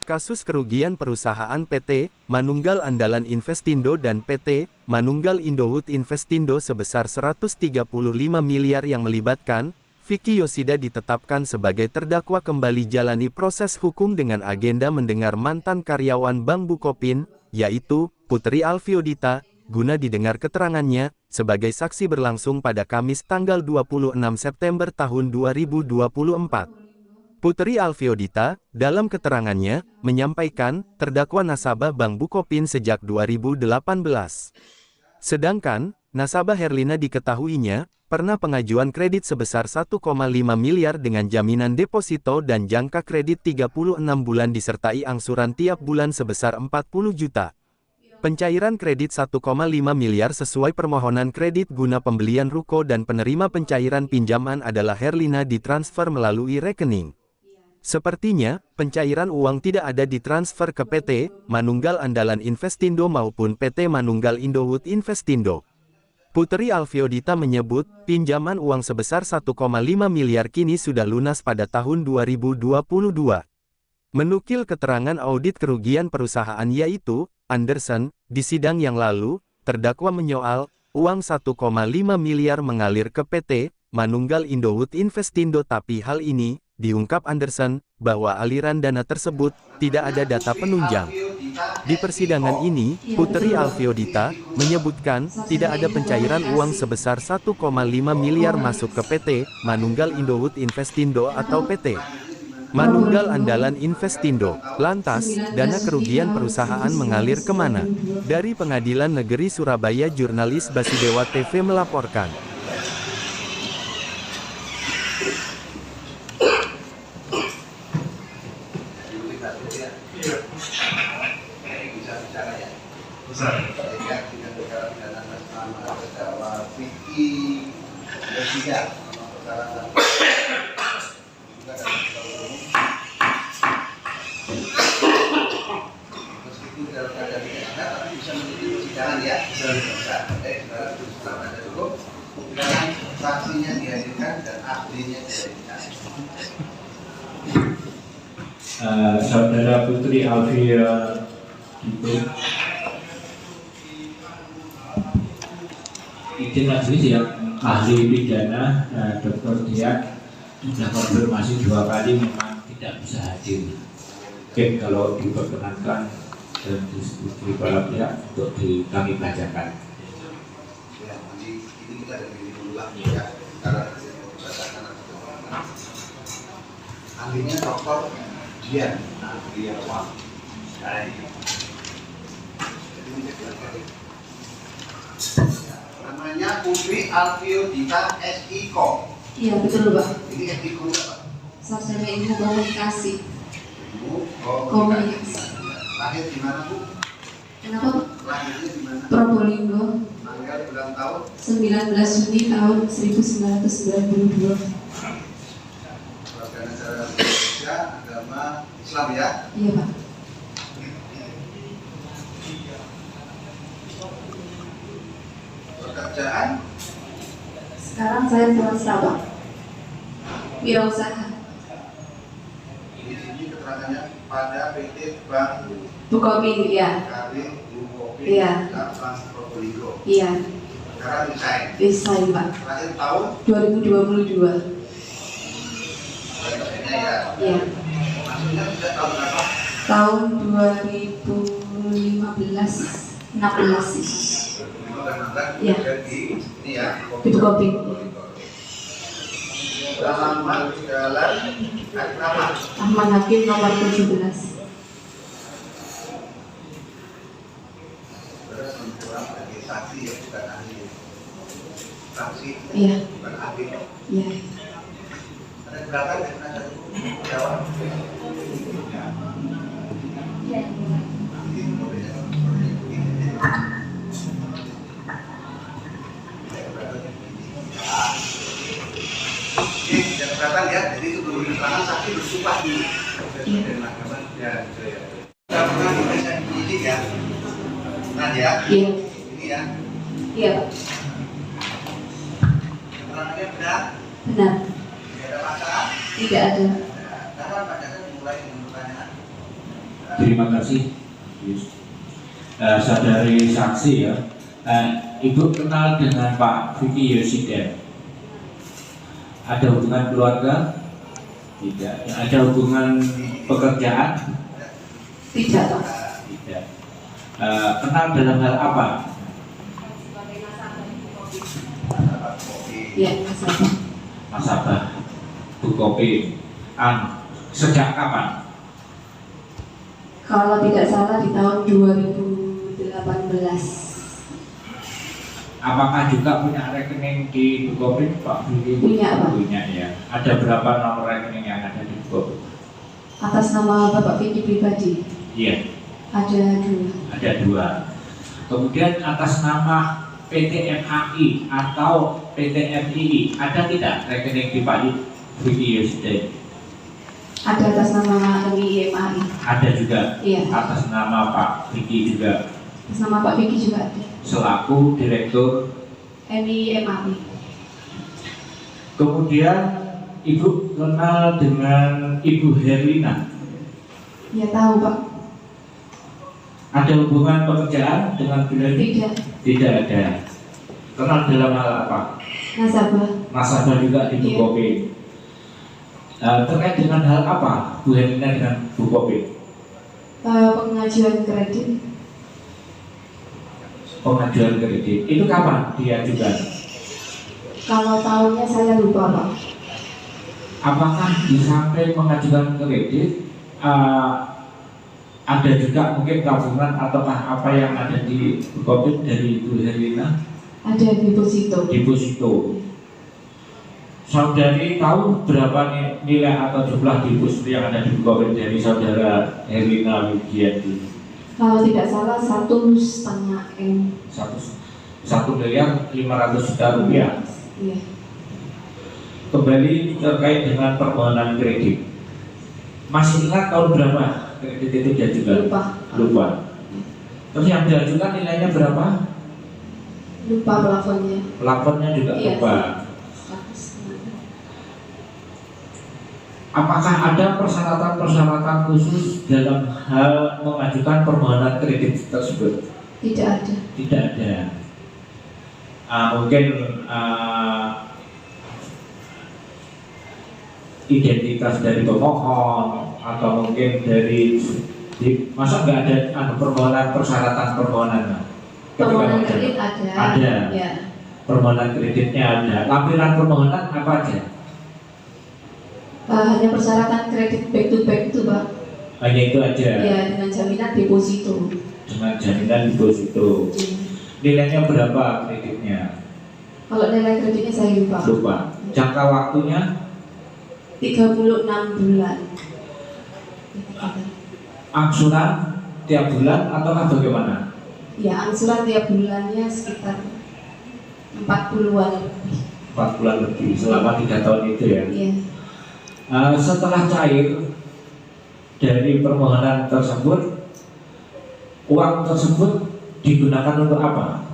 kasus kerugian perusahaan PT Manunggal Andalan Investindo dan PT Manunggal Indowood Investindo sebesar 135 miliar yang melibatkan Vicky Yoshida ditetapkan sebagai terdakwa kembali jalani proses hukum dengan agenda mendengar mantan karyawan Bank Bukopin, yaitu Putri Alfiodita, guna didengar keterangannya sebagai saksi berlangsung pada Kamis tanggal 26 September tahun 2024. Putri Alfiodita, dalam keterangannya, menyampaikan, terdakwa nasabah Bank Bukopin sejak 2018. Sedangkan, nasabah Herlina diketahuinya, pernah pengajuan kredit sebesar 1,5 miliar dengan jaminan deposito dan jangka kredit 36 bulan disertai angsuran tiap bulan sebesar 40 juta. Pencairan kredit 1,5 miliar sesuai permohonan kredit guna pembelian ruko dan penerima pencairan pinjaman adalah Herlina ditransfer melalui rekening. Sepertinya, pencairan uang tidak ada ditransfer ke PT Manunggal Andalan Investindo maupun PT Manunggal Indowood Investindo. Putri Alfiodita menyebut, pinjaman uang sebesar 1,5 miliar kini sudah lunas pada tahun 2022. Menukil keterangan audit kerugian perusahaan yaitu, Anderson, di sidang yang lalu, terdakwa menyoal, uang 1,5 miliar mengalir ke PT Manunggal Indowood Investindo tapi hal ini, diungkap Anderson, bahwa aliran dana tersebut tidak ada data penunjang. Di persidangan ini, Putri Alfiodita menyebutkan tidak ada pencairan uang sebesar 1,5 miliar masuk ke PT Manunggal Indowood Investindo atau PT Manunggal Andalan Investindo. Lantas, dana kerugian perusahaan mengalir kemana? Dari Pengadilan Negeri Surabaya, jurnalis Basudewa TV melaporkan. Vicky Yoshida meskipun dalam keadaan tidak sehat tapi bisa menjadi persidangan ya, bisa. Sekarang sudah ada cukup, kemudian saksinya dihadirkan dan ahlinya dihadirkan. Saudara Putri Alfiodita izin majelis ya, ahli pidana Dr. Diak sudah konfirmasi 2 kali memang tidak bisa hadir. Oke, kalau diperkenankan dan disetujui para pihak untuk kami bacakan. Ya, nanti ini kita dari ulang ya, karena ahlinya Dr. Dian, Diawang. Namanya Putri Alfiodita SIKO. Iya betul Pak. Ini SIKO apa? Sarjana Ilmu Komunikasi. Ilmu Komunikasi. Lahir di mana Bu? Kenapa Pak? Lahirnya di mana? Probolinggo. Tanggal bulan tahun? 19 Juni tahun 1992. Warga negara Indonesia, agama Islam ya? Iya Pak. Pekerjaan? Sekarang saya swasta Pak. Wirausaha. Di sini keterangannya pada PT Bank Bukopin ya. KB Bukopin Iya. Cabang Probolinggo. Iya. Sekarang resign. Resign Pak. Terakhir tahun? 2022. Maksudnya ya? Iya. Maksudnya tidak tahun berapa? Tahun 2015 16 sih. Iya. Jadi ini ya. Di Bukopin. Alamat jalan Akrama. Ahmad Hakim nomor 17. Terus menjual sebagai saksi ya, bukan ahli. Saksi Iya. bukan ahli. Iya. Ada berapa yang ada jawab? Oke, catatan ya. Jadi itu belum diterangkan saksi bersumpah dulu. Ya, kita pernah diperiksa penyidik ya. Nah ya. Iya. Ini ya. Iya Pak. Keterangannya benar. Benar. Tidak ada masalah. Tidak ada. Kapan Pak Jaksa dimulai dengan pertanyaan? Terima kasih. Saudari saksi ya. Ibu kenal dengan Pak Vicky Yosiden? Ada hubungan keluarga? Tidak. Ada hubungan pekerjaan? Tidak, Pak. Tidak. Kenal dalam hal apa? Ya, nasabah. Nasabah Bukopin. Sejak kapan? Kalau tidak salah di tahun 2018. Apakah juga punya rekening di Bukopin, Pak Vicky? Punya, Pak. Punya ya. Ada berapa nomor rekening yang ada di Bukopin? Atas nama Bapak Vicky pribadi Iya, ada 2. ada 2. Kemudian atas nama PT MAI atau PT MII ada tidak rekening di Pak Vicky Yosiden? Ada atas nama MII. Ada juga. Iya. Atas nama Pak Vicky juga. Atas nama Pak Vicky juga ada. Selaku direktur. MII. Kemudian Ibu kenal dengan Ibu Herlina? Ya tahu, Pak. Ada hubungan pekerjaan dengan Bu Herlina? Tidak. Tidak ada. Kenal dalam hal apa? Nasabah. Nasabah juga di Iya. Bukopin. Terkait dengan hal apa Bu Herlina dengan Bukopin? Pengajuan kredit. Pengajuan kredit. Itu kapan diajukan? Kalau tahunnya saya lupa, Pak. Apakah di samping mengajukan kredit ada juga mungkin tabungan ataukah apa yang ada di Bukopin dari Bu Herlina? Ada deposito. Deposito. Saudari tahu berapa nilai atau jumlah deposito yang ada di Bukopin dari saudara Herlina Widianti? Kalau tidak salah 1,5 M. 1.500.000.000 rupiah. Iya. Kembali terkait dengan permohonan kredit. Masih ingat tahun berapa kredit itu diajukan? Lupa. Terus yang diajukan nilainya berapa? Lupa plafonnya. Plafonnya juga Iya. lupa. Apakah ada persyaratan-persyaratan khusus dalam hal mengajukan permohonan kredit tersebut? Tidak ada. Tidak ada. Mungkin identitas dari pemohon atau mungkin dari masa nggak ada permohonan persyaratan Permohonan kredit ada. Ada. Ya. Permohonan kreditnya ada. Lampiran permohonan apa aja? Hanya persyaratan kredit back to back itu, Pak. Hanya itu aja. Ya, dengan jaminan deposito. Dengan jaminan deposito. Iya. Nilainya berapa kreditnya? Kalau nilai kreditnya saya lupa. Lupa. Jangka waktunya 36 bulan. angsuran tiap bulan ataukah bagaimana? Ya, angsuran tiap bulannya sekitar 40-an lebih. 4 bulan lebih selama 3 tahun itu ya. Iya. Setelah cair dari permohonan tersebut, uang tersebut digunakan untuk apa?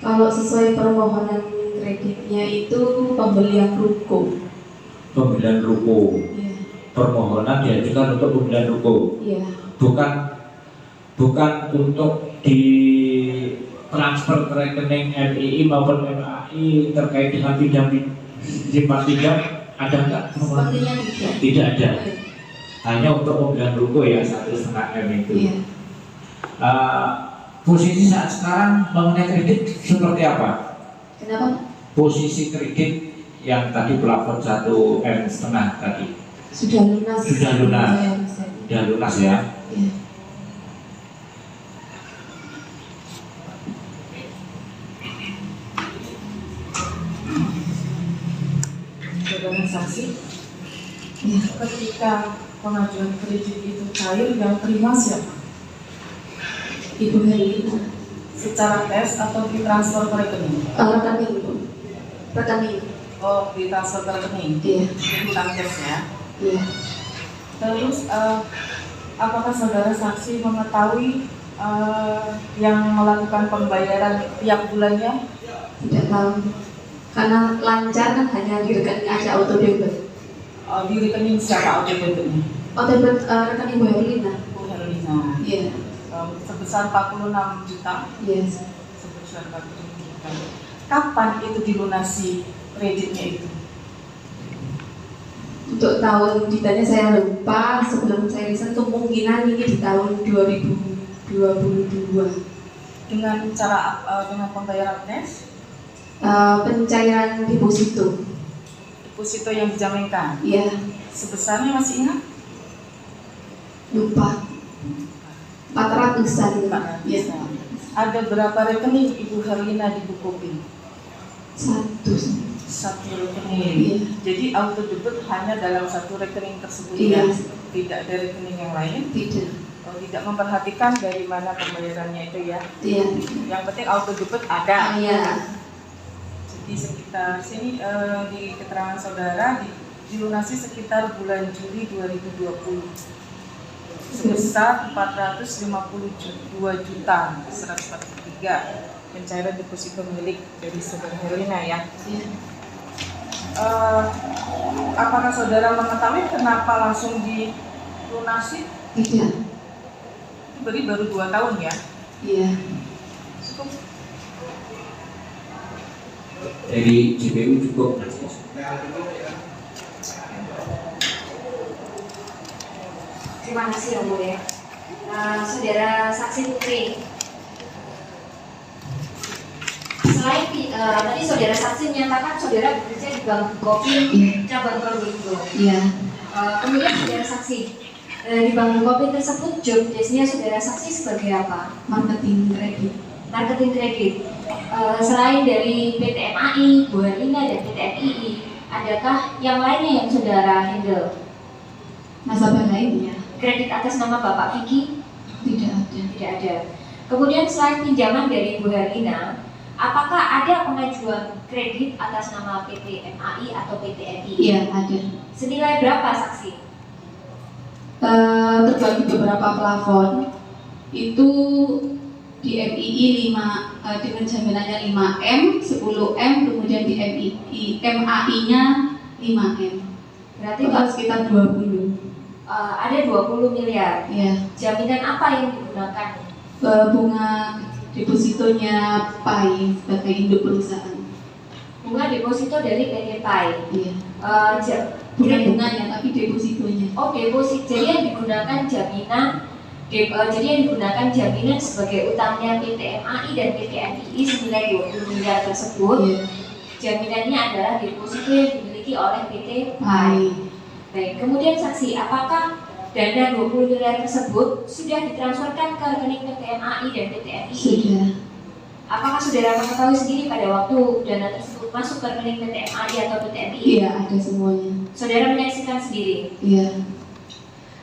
Kalau sesuai permohonan kreditnya itu pembelian ruko. Pembelian ruko. Iya. Permohonan diajukan untuk pembelian ruko. Iya. Bukan untuk di transfer ke rekening MII maupun MAI terkait dengan simpan pinjam, ada nggak? Sepertinya tidak. Tidak ada. Iya. Hanya untuk pembelian ruko ya 1,5 M itu. Iya. Posisi saat sekarang mengenai kredit seperti apa? Kenapa? Posisi kredit yang tadi plafon 1,5 M tadi Sudah lunas. Sudah lunas. Saya. sudah lunas ya. Iya. Saudara saksi, Iya. ketika pengajuan kredit itu cair, yang terima siapa? Ibu Herlina. Secara cash atau ditransfer ke rekening? Rekening, Bu. Rekening. Oh, ditransfer ke rekening? Iya. Bukan cash ya? Iya. Terus, apakah saudara saksi mengetahui yang melakukan pembayaran tiap bulannya? Tidak tahu. Karena lancar kan hanya di rekening aja auto debit. Di rekening siapa auto debitnya? Oh, dapat rekening Bu Herlina. Bu Herlina. Iya. Sebesar 46 juta. Yes. Sebesar 46 juta. Kapan itu dilunasi kreditnya itu? Untuk tahun detailnya saya lupa, sebelum saya riset kemungkinan ini di tahun 2022. Dengan cara dengan pembayaran cash? Pencairan deposito. Deposito yang dijaminkan. Iya, Sebesarnya masih ingat? lupa. 400-an. Iya. Ada berapa rekening Ibu Herlina di Bukopin? Satu rekening. Iya. Jadi auto debit hanya dalam satu rekening tersebut Iya. ya? Tidak ada rekening yang lain? Tidak. Tidak memperhatikan dari mana pembayarannya itu ya? Iya. Yang penting auto debit ada. Iya. Di sekitar sini di keterangan saudara dilunasi sekitar bulan Juli 2020 sebesar 452 juta 143 pencairan deposito milik dari saudara Herlina ya. Iya. Apakah saudara mengetahui kenapa langsung dilunasi? Tidak. Itu berarti baru 2 tahun ya? Iya. Cukup. Dari JPU cukup. Terima kasih Yang Mulia. Saudara Saksi Putri, selain tadi saudara saksi menyatakan saudara bekerja di Bank Bukopin cabang Probolinggo. Iya. Kemudian saudara saksi di Bank Bukopin tersebut job desk-nya saudara saksi sebagai apa? Marketing kredit. Marketing kredit. Selain dari PT MAI, Bu Herlina dan PT MII, adakah yang lainnya yang saudara handle? Nasabah lainnya Kredit atas nama Bapak Vicky? tidak ada. Tidak ada. Kemudian selain pinjaman dari Bu Herlina, apakah ada pengajuan kredit atas nama PT MAI atau PT MII? Iya, ada. Senilai berapa saksi? Terbagi beberapa plafon. Itu di MII 5 dengan jaminannya 5M, 10M, kemudian di MAI-nya 5M. Berarti Total sekitar 20. ada 20 miliar. Ya, Jaminan apa yang digunakan? bunga depositonya PAI sebagai induk perusahaan. Bunga deposito dari PT PAI. Iya. Bukan Bukan bunganya tapi depositonya. Oh, deposit. Jadi yang digunakan jaminan jadi yang digunakan jaminan sebagai utangnya PT MAI dan PT MII senilai 20 miliar tersebut. Iya. Jaminannya adalah deposito yang dimiliki oleh PT PAI. PAI. Baik, kemudian saksi, apakah dana 20 miliar tersebut sudah ditransferkan ke rekening PT MAI dan PT MII? Sudah. Apakah saudara mengetahui sendiri pada waktu dana tersebut masuk ke rekening PT MAI atau PT MII? Iya, ada semuanya. Saudara menyaksikan sendiri. Iya.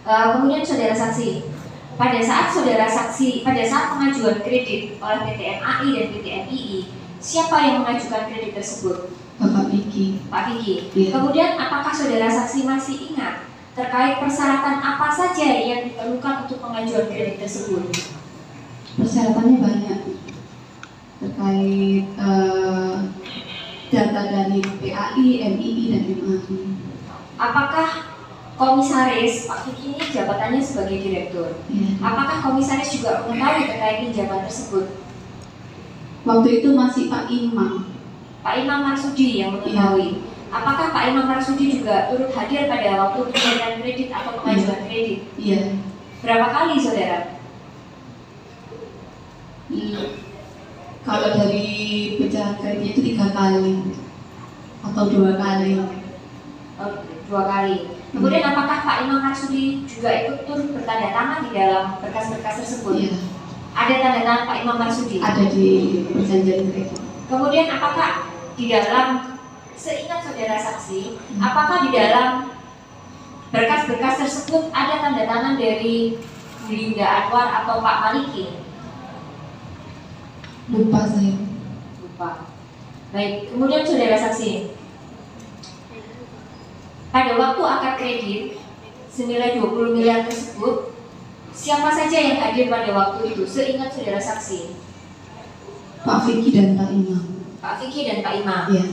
Kemudian saudara saksi, pada saat pengajuan kredit oleh PT MAI dan PT MII, siapa yang mengajukan kredit tersebut? Bapak Vicky. Pak Vicky. Iya. Kemudian apakah saudara saksi masih ingat terkait persyaratan apa saja yang diperlukan untuk pengajuan kredit tersebut? Persyaratannya banyak terkait data dari PAI, MII, dan MAI. Apakah komisaris, Pak Vicky ini jabatannya sebagai direktur, Ya. apakah komisaris juga mengetahui terkait pinjaman tersebut? Waktu itu masih Pak Imam. Pak Imam Marsudi yang mengetahui. Apakah Pak Imam Marsudi juga turut hadir pada waktu pencairan kredit atau pengajuan kredit? Iya. Berapa kali saudara? Kalau dari pecahan kreditnya itu 3 kali atau 2 kali. Oh, 2 kali. Kemudian apakah Pak Imam Marsudi juga ikut turut bertanda tangan di dalam berkas-berkas tersebut? Iya. Ada tanda tangan Pak Imam Marsudi? Ada di perjanjian kredit. Kemudian apakah di dalam, seingat saudara saksi, apakah di dalam berkas-berkas tersebut ada tanda tangan dari Bu Linda Anwar atau Pak Maliki? Lupa saya. Lupa. Baik, kemudian saudara saksi, pada waktu akad kredit senilai 20 miliar tersebut, siapa saja yang hadir pada waktu itu? Seingat saudara saksi. Pak Vicky dan Pak Imam. Pak Vicky dan Pak Imam. Iya.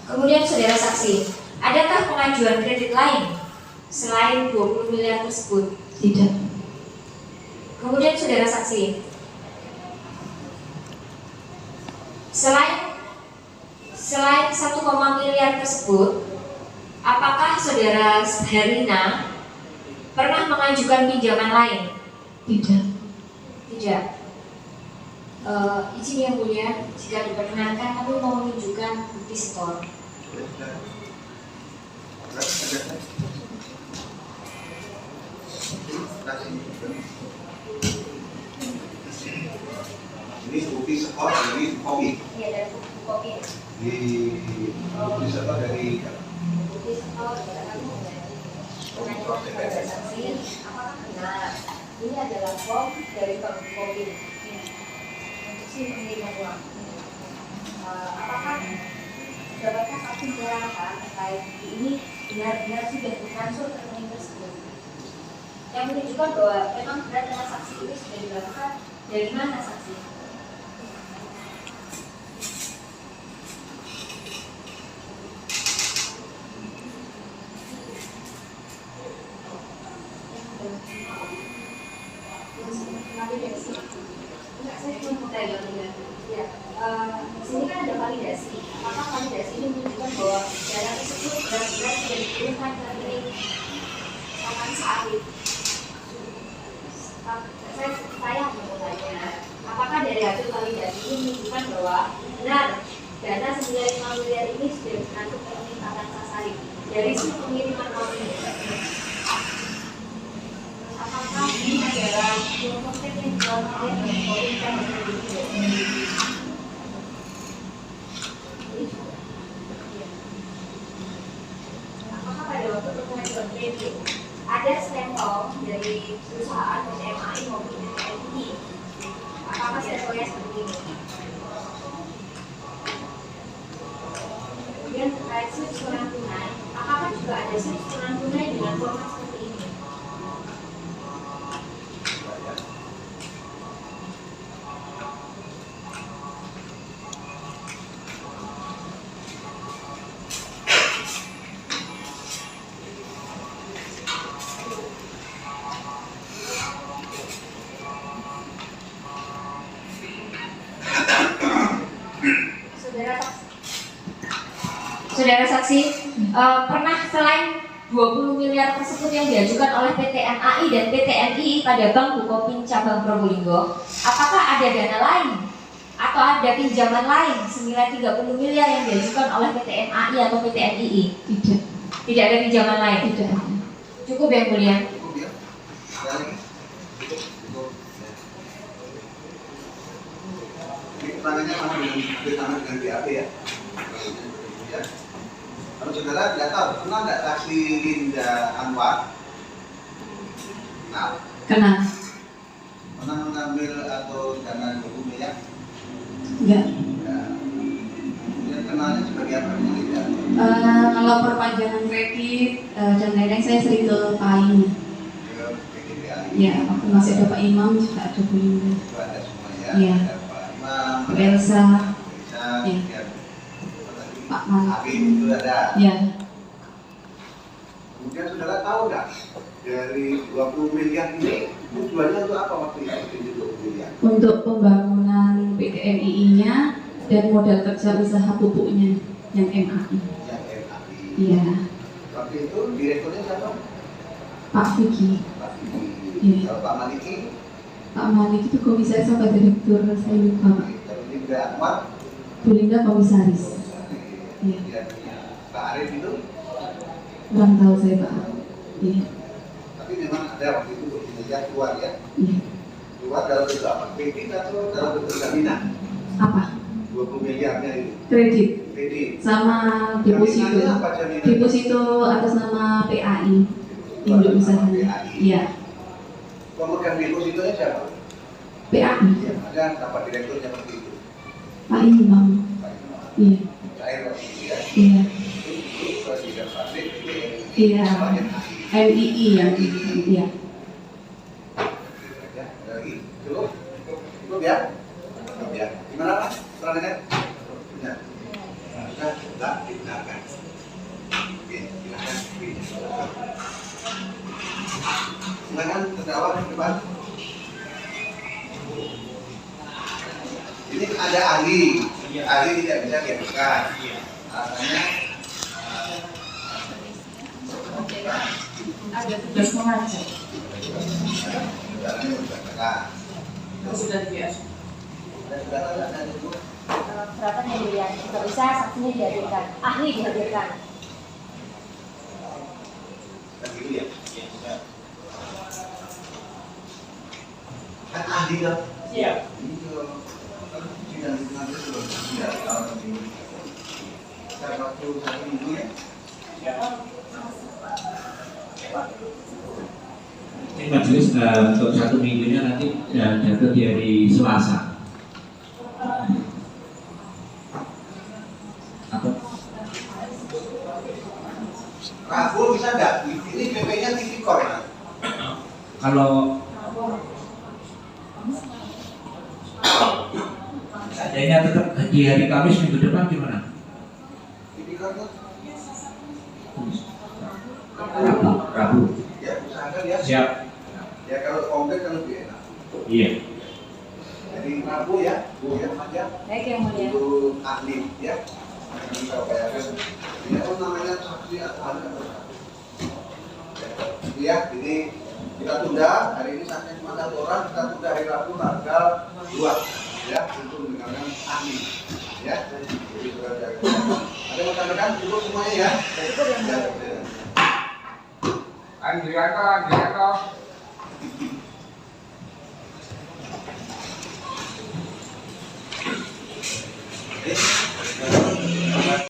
Kemudian saudara saksi, adakah pengajuan kredit lain selain 20 miliar tersebut? Tidak. Kemudian saudara saksi, selain 1, miliar tersebut, apakah saudara Herlina pernah mengajukan pinjaman lain? Tidak. Tidak. Izin yang mulia, jika diperkenankan kami mau menunjukkan bukti setor. Ini bukti skor dari kopi. Iya, dari buku kopi. Di bukti skor dari Bukti setor pengajuan kepada saksi, apakah benar ini adalah form dari buku kopi? Instruksi pengiriman uang. Apakah dapatkah saksi menerangkan terkait ini benar-benar sudah ditransfer ke rekening tersebut? Yang menunjukkan bahwa memang benar transaksi ini sudah dilakukan dari mana saksi? Sini kan ada validasi. Apakah validasi ini menunjukkan bahwa dana tersebut benar-benar sudah dikirimkan ke rekening Saman Sa'id? Saya mau bertanya, apakah dari hasil validasi ini menunjukkan bahwa benar dana senilai 5 miliar ini sudah ditransfer ke rekening Saman Sa'id dari sumber pengiriman uang ini? Apakah ini adalah konten yang dilakukan oleh pemerintah apakah pada waktu pengajuan kredit ada stempel dari perusahaan PT MAI maupun PT MI? Apakah stempelnya seperti ini? Kemudian terkait slip setoran tunai, apakah juga ada slip setoran tunai dengan format seperti ini? Saudara saksi, pernah selain 20 miliar tersebut yang diajukan oleh PT MAI dan PT NI pada Bank Bukopin Cabang Probolinggo, apakah ada dana lain atau ada pinjaman lain senilai 30 miliar yang diajukan oleh PT MAI atau PT NII? Tidak. Tidak ada pinjaman lain? Tidak. Cukup yang mulia. cukup ya. Ada lagi? Cukup. Ini keterangannya sama dengan BAP ya. Ya. Kalau saudara tidak tahu, kenal nggak saksi Linda Anwar? Nah, Kenal? pernah mengambil atau dana 20 miliar? Enggak. Ya. Kemudian kenalnya sebagai apa dengan Linda? Kalau perpanjangan kredit dan lain-lain saya sering ke PAI. Ke PGBA. Ya, waktu masih ada Pak Imam juga ada Bu Linda. Itu ada semua ya. Iya. Ada Pak Imam, Bu Elsa, Iya. Iya. Pak Malik. Habib itu ada. Ya, Kemudian saudara tahu nggak dari 20 miliar ini tujuannya untuk apa waktu itu 20 miliar? untuk pembangunan PT MII-nya dan modal kerja usaha pupuknya yang MAI. Yang MAI. Iya, Waktu itu direkturnya siapa? Pak Vicky. Pak Vicky. Iya. Kalau Pak Maliki, Pak Malik itu komisaris apa direktur, saya lupa Pak. kalau ini Bunda Anwar, Bu Linda komisaris. Iya. dia punya Pak Arif itu, Kurang tahu saya Pak. Iya. tapi memang ada waktu itu 20 miliar keluar ya. Iya. Keluar dalam bentuk apa? Kredit atau dalam bentuk jaminan? Apa? 20 miliarnya itu. Kredit Kredit. sama deposito. Jaminannya apa jaminannya? Deposito atas nama PAI. Induk usaha. Iya. Pemegang depositonya siapa? PAI. Ya, ada dapat direkturnya seperti itu. Pak Imam. Pak Imam. Iya. Cair waktu itu ya. Iya. Itu presiden pabrik itu Iya. banyak MII yang iya. ya. Ada lagi. Cukup? Cukup ya? Cukup ya. Gimana Pak? Peranannya? Benar. Nah, tak digunakan. Oke, silakan. Silakan terdakwa di depan. Ini ada ahli tidak bisa diajukan. Alasannya Ada tugas mengajar. Sudah biasa. Keberatan yang dilihat, tidak bisa saksinya dihadirkan, ahli dihadirkan. Kan ahli kan? Iya. Sidang nanti sudah tidak tahun ini. Saya waktu 1 minggu ya. Ini majelis untuk 1 minggunya nanti jatuh di hari Selasa. Apa? Rabu bisa nggak? Ini PP-nya tipikor kan? Kalau seandainya tetap di hari Kamis minggu depan gimana? Tipikor tuh? Rabu. Ya, usahakan ya. Siap. Ya kalau komplit kan lebih enak. Iya. Jadi Rabu ya, Bu ya saja. Baik yang mulia. Untuk ahli ya. Kita upayakan. Ini apa namanya saksi atau ahli atau ya, jadi kita tunda hari ini saksinya cuma 1 orang, kita tunda hari Rabu tanggal 2 ya untuk mendengarkan ahli ya. Jadi sudah jaga. Ada yang rekan cukup semuanya ya. Andrianto. Oke.